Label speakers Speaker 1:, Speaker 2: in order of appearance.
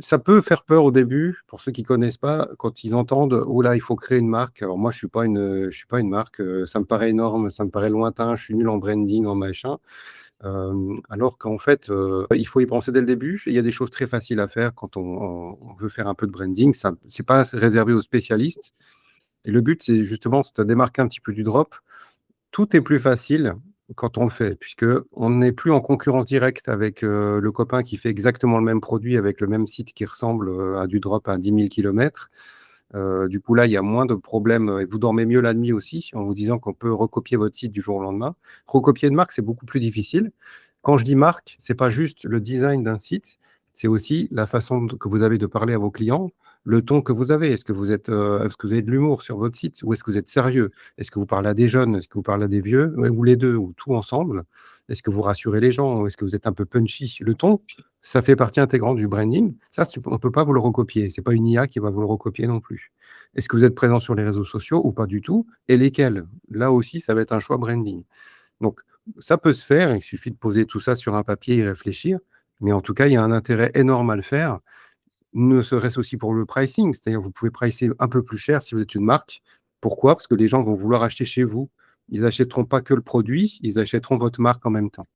Speaker 1: Ça peut faire peur au début, pour ceux qui connaissent pas, quand ils entendent: «Oh là, il faut créer une marque». Alors moi, je suis pas une marque, ça me paraît énorme, ça me paraît lointain, je suis nul en branding, en machin. Alors qu'en fait, il faut y penser dès le début. Il y a des choses très faciles à faire quand on veut faire un peu de branding. Ça c'est pas réservé aux spécialistes et le but, c'est justement de te démarquer un petit peu du drop. Tout est plus facile quand on le fait, puisqu'on n'est plus en concurrence directe avec, le copain qui fait exactement le même produit avec le même site qui ressemble, à du drop à 10 000 kilomètres. Du coup, là, il y a moins de problèmes, et vous dormez mieux la nuit aussi en vous disant qu'on peut recopier votre site du jour au lendemain. Recopier une marque, c'est beaucoup plus difficile. Quand je dis marque, c'est pas juste le design d'un site, c'est aussi la façon que vous avez de parler à vos clients, le ton que vous avez. Est-ce que vous avez de l'humour sur votre site ou est-ce que vous êtes sérieux? Est-ce que vous parlez à des jeunes? Est-ce que vous parlez à des vieux? Ouais, ou les 2 ou tout ensemble? Est-ce que vous rassurez les gens? Ou est-ce que vous êtes un peu punchy? Le ton, ça fait partie intégrante du branding. Ça, on peut pas vous le recopier. C'est pas une IA qui va vous le recopier non plus. Est-ce que vous êtes présent sur les réseaux sociaux ou pas du tout? Et lesquels? Là aussi, ça va être un choix branding. Donc ça peut se faire, il suffit de poser tout ça sur un papier et réfléchir, mais en tout cas, il y a un intérêt énorme à le faire, ne serait-ce aussi pour le pricing, c'est-à-dire vous pouvez pricer un peu plus cher si vous êtes une marque. Pourquoi? Parce que les gens vont vouloir acheter chez vous. Ils achèteront pas que le produit, ils achèteront votre marque en même temps.